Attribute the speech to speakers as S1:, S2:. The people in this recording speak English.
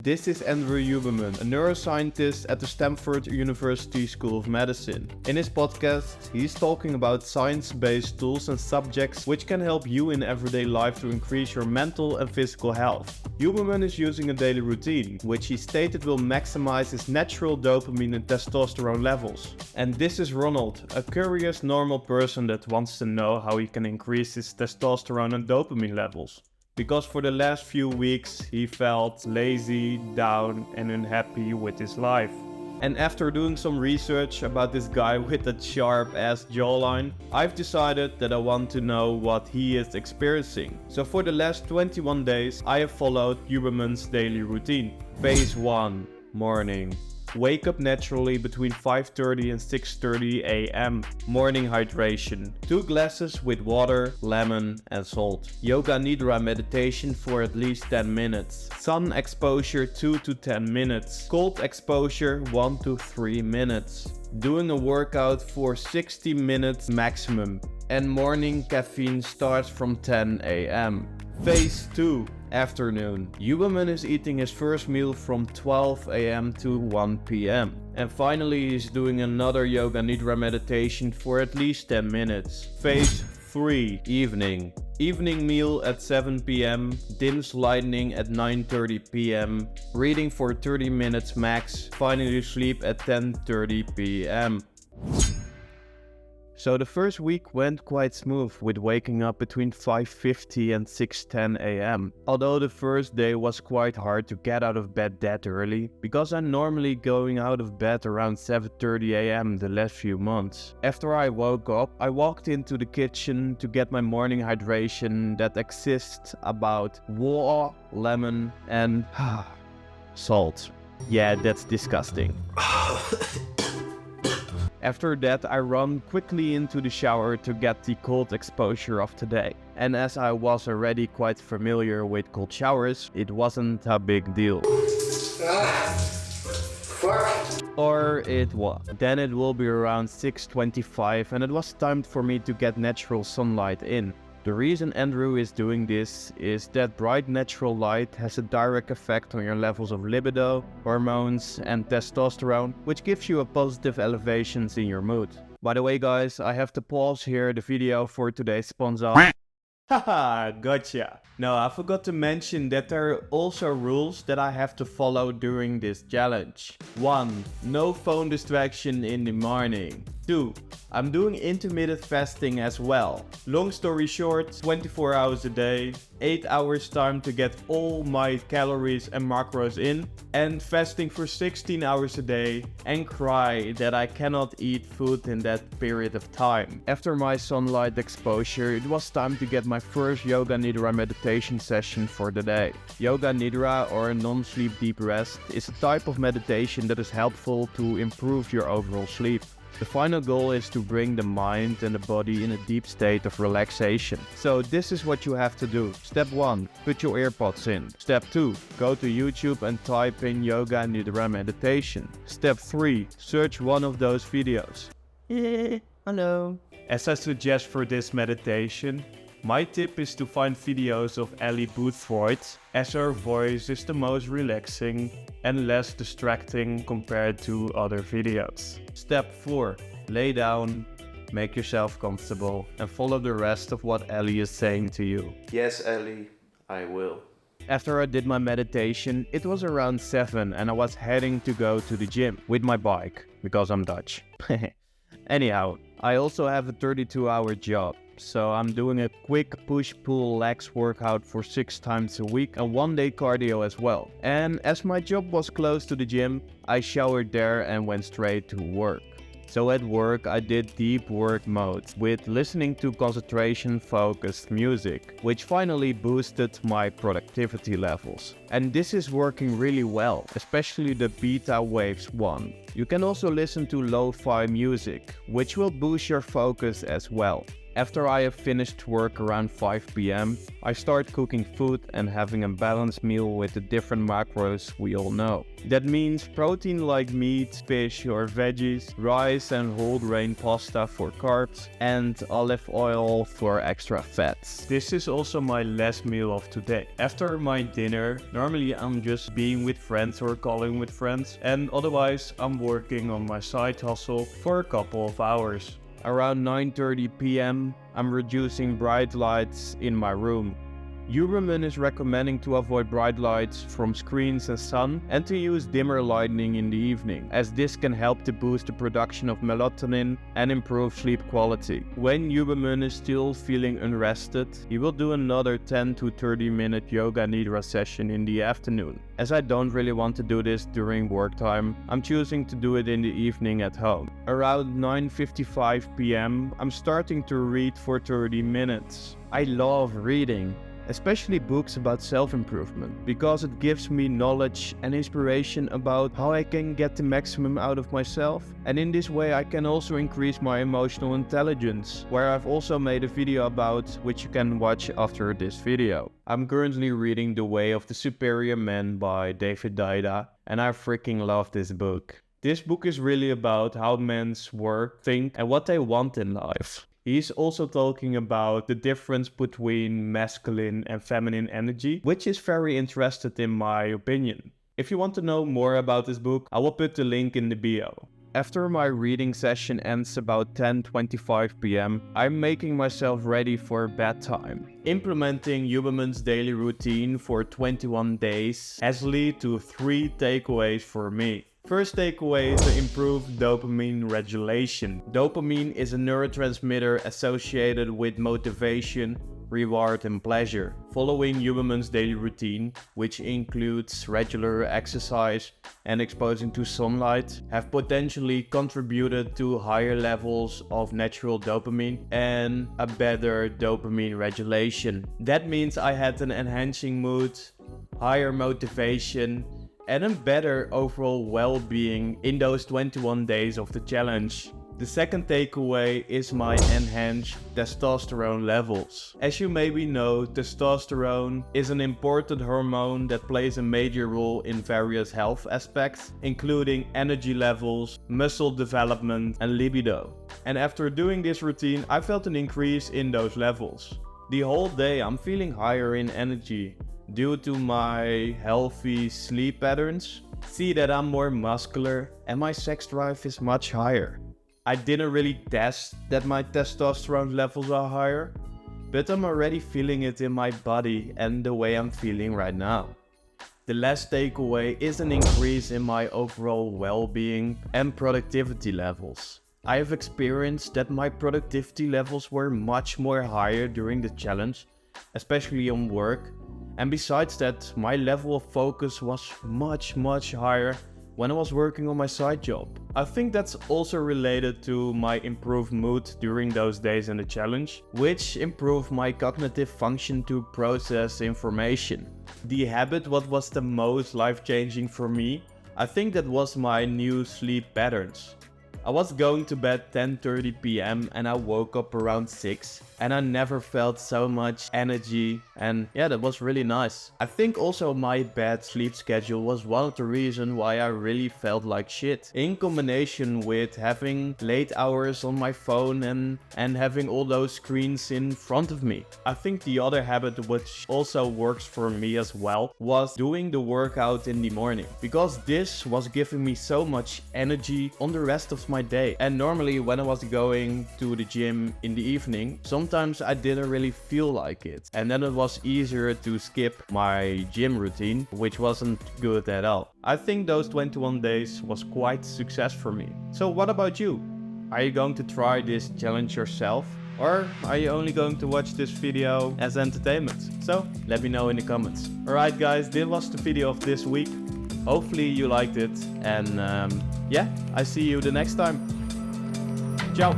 S1: This is Andrew Huberman, a neuroscientist at the Stanford University School of Medicine. In his podcast, he's talking about science-based tools and subjects which can help you in everyday life to increase your mental and physical health. Huberman is using a daily routine, which he stated will maximize his natural dopamine and testosterone levels. And this is Ronald, a curious normal person that wants to know how he can increase his testosterone and dopamine levels. Because for the last few weeks he felt lazy, down and unhappy with his life. And after doing some research about this guy with that sharp ass jawline, I've decided that I want to know what he is experiencing. So for the last 21 days I have followed Huberman's daily routine. Phase 1. Morning. Wake up naturally between 5:30 and 6:30 a.m. Morning hydration. 2 glasses with water, lemon and salt. Yoga Nidra meditation for at least 10 minutes. Sun exposure 2 to 10 minutes. Cold exposure 1 to 3 minutes. Doing a workout for 60 minutes maximum. And morning caffeine starts from 10 a.m. Phase 2. Afternoon. Huberman is eating his first meal from 12 a.m. to 1 p.m. And finally he's doing another Yoga Nidra meditation for at least 10 minutes. Phase 3. Evening. Evening meal at 7 p.m. Dims lightning at 9:30 p.m. Reading for 30 minutes max. Finally sleep at 10:30 p.m. So the first week went quite smooth with waking up between 5:50 and 6:10 a.m. Although the first day was quite hard to get out of bed that early, because I'm normally going out of bed around 7:30 a.m. the last few months. After I woke up, I walked into the kitchen to get my morning hydration that exists about water, lemon and salt. Yeah, that's disgusting. After that, I run quickly into the shower to get the cold exposure of the day. And as I was already quite familiar with cold showers, it wasn't a big deal.
S2: Fuck.
S1: Or it was. Then it will be around 6:25 and it was time for me to get natural sunlight in. The reason Andrew is doing this is that bright natural light has a direct effect on your levels of libido, hormones and testosterone, which gives you a positive elevations in your mood. By the way guys, I have to pause here the video for today's sponsor. Haha, gotcha. No, I forgot to mention that there are also rules that I have to follow during this challenge. 1. No phone distraction in the morning. 2. I'm doing intermittent fasting as well. Long story short, 24 hours a day, 8 hours time to get all my calories and macros in, and fasting for 16 hours a day and cry that I cannot eat food in that period of time. After my sunlight exposure, it was time to get my first Yoga Nidra meditation session for the day. Yoga Nidra, or non-sleep deep rest, is a type of meditation that is helpful to improve your overall sleep. The final goal is to bring the mind and the body in a deep state of relaxation. So this is what you have to do. Step 1. Put your earpods in. Step 2. Go to YouTube and type in Yoga Nidra meditation. Step 3. Search one of those videos. Hello. As I suggest for this meditation, my tip is to find videos of Ellie Boothroyd, as her voice is the most relaxing and less distracting compared to other videos. Step 4. Lay down, make yourself comfortable and follow the rest of what Ellie is saying to you.
S2: Yes, Ellie, I will.
S1: After I did my meditation, it was around 7 and I was heading to go to the gym with my bike, because I'm Dutch. Anyhow, I also have a 32-hour job. So I'm doing a quick push-pull legs workout for 6 times a week and 1 day cardio as well. And as my job was close to the gym, I showered there and went straight to work. So at work I did deep work mode with listening to concentration focused music, which finally boosted my productivity levels. And this is working really well, especially the beta waves one. You can also listen to lo-fi music, which will boost your focus as well. After I have finished work around 5 p.m., I start cooking food and having a balanced meal with the different macros we all know. That means protein like meat, fish or veggies, rice and whole grain pasta for carbs, and olive oil for extra fats. This is also my last meal of today. After my dinner, normally I'm just being with friends or calling with friends, and otherwise I'm working on my side hustle for a couple of hours. Around 9:30 p.m., I'm reducing bright lights in my room. Huberman is recommending to avoid bright lights from screens and sun and to use dimmer lighting in the evening, as this can help to boost the production of melatonin and improve sleep quality. When Huberman is still feeling unrested, he will do another 10 to 30 minute yoga Nidra session in the afternoon. As I don't really want to do this during work time, I'm choosing to do it in the evening at home. Around 9:55 p.m., I'm starting to read for 30 minutes. I love reading, especially books about self-improvement, because it gives me knowledge and inspiration about how I can get the maximum out of myself. And in this way I can also increase my emotional intelligence, where I've also made a video about, which you can watch after this video. I'm currently reading The Way of the Superior Man by David Deida, and I freaking love this book. This book is really about how men work, think, and what they want in life. He's also talking about the difference between masculine and feminine energy, which is very interesting in my opinion. If you want to know more about this book, I will put the link in the bio. After my reading session ends about 10:25 p.m., I'm making myself ready for bedtime. Implementing Huberman's daily routine for 21 days has led to 3 takeaways for me. First takeaway is the improved dopamine regulation. Dopamine is a neurotransmitter associated with motivation, reward and pleasure. Following Huberman's daily routine, which includes regular exercise and exposing to sunlight, have potentially contributed to higher levels of natural dopamine and a better dopamine regulation. That means I had an enhancing mood, higher motivation, and a better overall well-being in those 21 days of the challenge. The second takeaway is my enhanced testosterone levels. As you maybe know, testosterone is an important hormone that plays a major role in various health aspects, including energy levels, muscle development, and libido. And after doing this routine, I felt an increase in those levels. The whole day I'm feeling higher in energy due to my healthy sleep patterns. See that I'm more muscular and my sex drive is much higher. I didn't really test that my testosterone levels are higher, but I'm already feeling it in my body and the way I'm feeling right now. The last takeaway is an increase in my overall well-being and productivity levels. I have experienced that my productivity levels were much more higher during the challenge, especially on work. And besides that, my level of focus was much higher when I was working on my side job. I think that's also related to my improved mood during those days in the challenge, which improved my cognitive function to process information. The habit what was the most life-changing for me, I think that was my new sleep patterns. I was going to bed 10:30 p.m. and I woke up around 6 and I never felt so much energy, and yeah, that was really nice. I think also my bad sleep schedule was one of the reasons why I really felt like shit, in combination with having late hours on my phone and having all those screens in front of me. I think the other habit which also works for me as well was doing the workout in the morning, because this was giving me so much energy on the rest of my day. And normally when I was going to the gym in the evening, sometimes I didn't really feel like it, and then it was easier to skip my gym routine, which wasn't good at all. I think those 21 days was quite a success for me. So what about you? Are you going to try this challenge yourself, or are you only going to watch this video as entertainment? So let me know in the comments. Alright guys, this was the video of this week. Hopefully you liked it, and yeah, I see you the next time. Ciao!